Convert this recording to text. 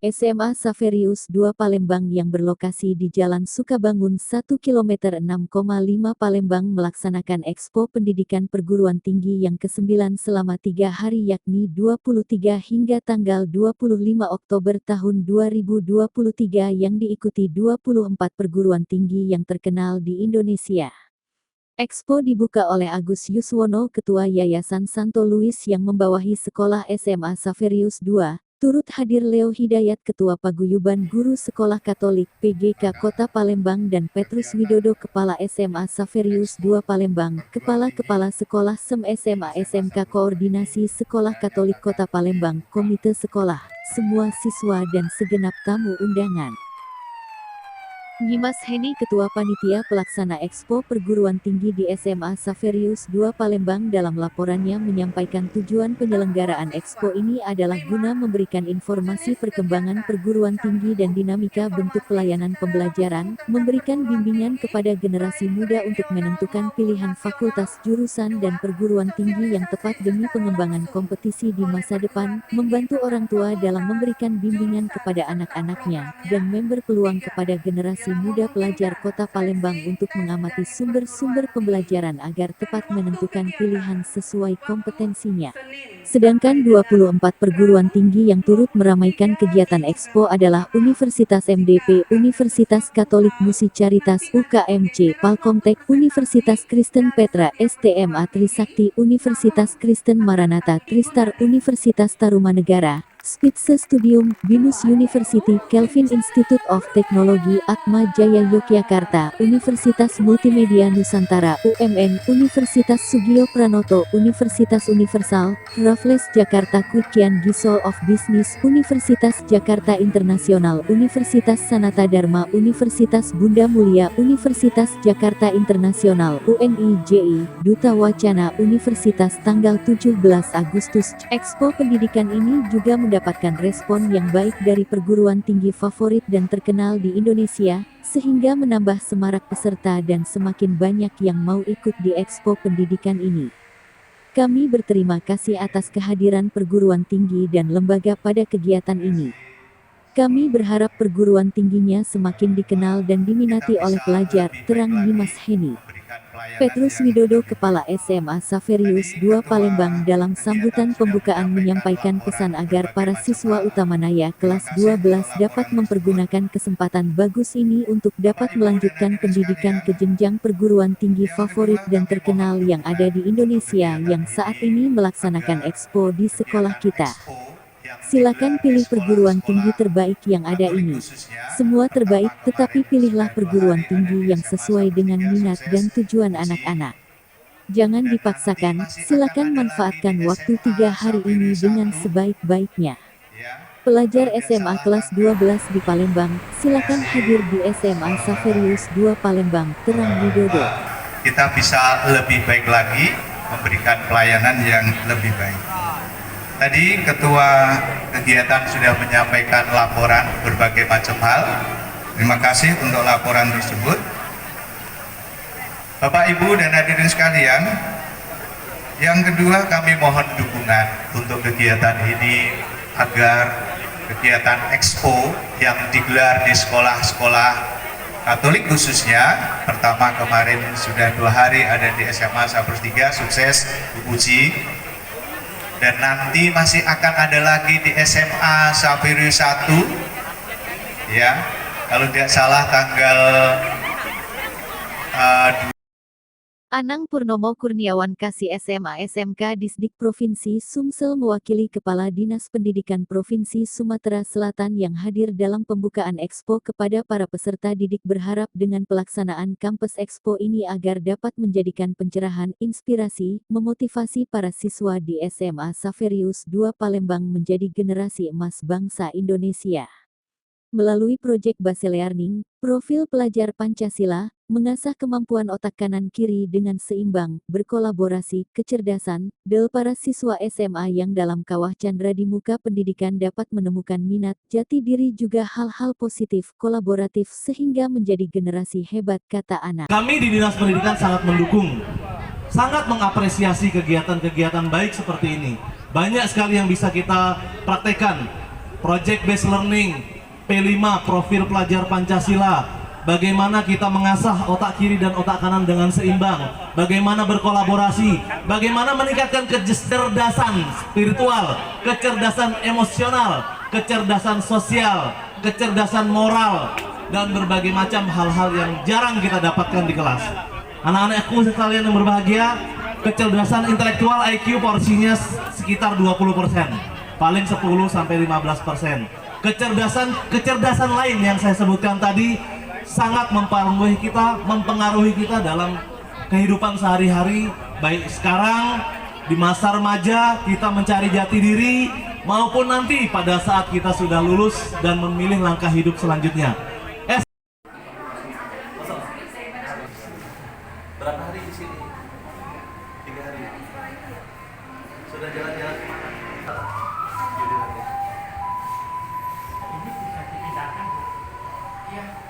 SMA Xaverius II Palembang yang berlokasi di Jalan Sukabangun 1 km 6,5 Palembang melaksanakan Expo Pendidikan Perguruan Tinggi yang ke-9 selama 3 hari yakni 23 hingga tanggal 25 Oktober tahun 2023 yang diikuti 24 perguruan tinggi yang terkenal di Indonesia. Expo dibuka oleh Agus Yuswono, Ketua Yayasan Santo Louis yang membawahi Sekolah SMA Xaverius II. Turut hadir Leo Hidayat, Ketua Paguyuban Guru Sekolah Katolik PGK Kota Palembang dan Petrus Widodo, Kepala SMA Xaverius II Palembang, Kepala-Kepala Sekolah SEM SMA SMK Koordinasi Sekolah Katolik Kota Palembang, Komite Sekolah, semua siswa dan segenap tamu undangan. Nyimas Heni, Ketua Panitia Pelaksana Expo Perguruan Tinggi di SMA Xaverius II Palembang dalam laporannya menyampaikan tujuan penyelenggaraan Expo ini adalah guna memberikan informasi perkembangan perguruan tinggi dan dinamika bentuk pelayanan pembelajaran, memberikan bimbingan kepada generasi muda untuk menentukan pilihan fakultas, jurusan dan perguruan tinggi yang tepat demi pengembangan kompetisi di masa depan, membantu orang tua dalam memberikan bimbingan kepada anak-anaknya, dan memberi peluang kepada generasi muda pelajar Kota Palembang untuk mengamati sumber-sumber pembelajaran agar tepat menentukan pilihan sesuai kompetensinya. Sedangkan 24 perguruan tinggi yang turut meramaikan kegiatan Expo adalah Universitas MDP, Universitas Katolik Musi Caritas UKMC, Palkomtek, Universitas Kristen Petra, STMA Trisakti, Universitas Kristen Maranatha Tristar, Universitas Tarumanegara, Spitze Studium, Binus University, Kelvin Institute of Technology, Atma Jaya Yogyakarta, Universitas Multimedia Nusantara, UMN, Universitas Sugio Pranoto, Universitas Universal, Raffles Jakarta, Quikian Gisol of Business, Universitas Jakarta Internasional, Universitas Sanata Dharma, Universitas Bunda Mulia, Universitas Jakarta Internasional, UNIJI, Duta Wacana, Universitas tanggal 17 Agustus. Expo pendidikan ini juga mendapatkan respon yang baik dari perguruan tinggi favorit dan terkenal di Indonesia, sehingga menambah semarak peserta dan semakin banyak yang mau ikut di Expo Pendidikan ini. Kami berterima kasih atas kehadiran perguruan tinggi dan lembaga pada kegiatan ini. Kami berharap perguruan tingginya semakin dikenal dan diminati oleh pelajar, terang Nyimas Heni. Petrus Widodo, Kepala SMA Xaverius II Palembang dalam sambutan pembukaan menyampaikan pesan agar para siswa Utamanaya kelas 12 dapat mempergunakan kesempatan bagus ini untuk dapat melanjutkan pendidikan ke jenjang perguruan tinggi favorit dan terkenal yang ada di Indonesia yang saat ini melaksanakan Expo di sekolah kita. Silakan pilih perguruan tinggi terbaik yang ada ini. Semua terbaik, tetapi pilihlah perguruan tinggi yang sesuai dengan minat dan tujuan anak-anak. Jangan dipaksakan, silakan manfaatkan waktu 3 hari ini dengan sebaik-baiknya. Pelajar SMA kelas 12 di Palembang, silakan hadir di SMA Xaverius II Palembang, terang Widodo. Kita bisa lebih baik lagi, memberikan pelayanan yang lebih baik. Tadi Ketua kegiatan sudah menyampaikan laporan berbagai macam hal. Terima kasih untuk laporan tersebut. Bapak, Ibu, dan hadirin sekalian, yang kedua kami mohon dukungan untuk kegiatan ini agar kegiatan Expo yang digelar di sekolah-sekolah Katolik khususnya, pertama kemarin sudah 2 hari ada di SMA Xaverius III, sukses Bu Puji. Dan nanti masih akan ada lagi di SMA Xaverius I, ya, kalau tidak salah tanggal Anang Purnomo Kurniawan, Kasih SMA SMK Disdik Provinsi Sumsel mewakili Kepala Dinas Pendidikan Provinsi Sumatera Selatan yang hadir dalam pembukaan Expo kepada para peserta didik berharap dengan pelaksanaan Kampus Expo ini agar dapat menjadikan pencerahan, inspirasi, memotivasi para siswa di SMA Xaverius II Palembang menjadi generasi emas bangsa Indonesia. Melalui proyek Base Learning, profil pelajar Pancasila, mengasah kemampuan otak kanan kiri dengan seimbang, berkolaborasi, kecerdasan, para siswa SMA yang dalam kawah Chandra di muka pendidikan dapat menemukan minat, jati diri juga hal-hal positif, kolaboratif sehingga menjadi generasi hebat, kata Ana. Kami di Dinas Pendidikan sangat mendukung, sangat mengapresiasi kegiatan-kegiatan baik seperti ini. Banyak sekali yang bisa kita praktekkan project based learning, P5 profil pelajar Pancasila, bagaimana kita mengasah otak kiri dan otak kanan dengan seimbang, bagaimana berkolaborasi, bagaimana meningkatkan kecerdasan spiritual, kecerdasan emosional, kecerdasan sosial, kecerdasan moral, dan berbagai macam hal-hal yang jarang kita dapatkan di kelas. Anak-anakku sekalian yang berbahagia, kecerdasan intelektual IQ porsinya sekitar 20%, paling 10-15%. Kecerdasan lain yang saya sebutkan tadi sangat mempengaruhi kita dalam kehidupan sehari-hari, baik sekarang di masa remaja kita mencari jati diri, maupun nanti pada saat kita sudah lulus dan memilih langkah hidup selanjutnya. Berapa hari di sini? 3 hari. Sudah jalan-jalan kemana? Ini bisa dipindahkan, Bu. Iya.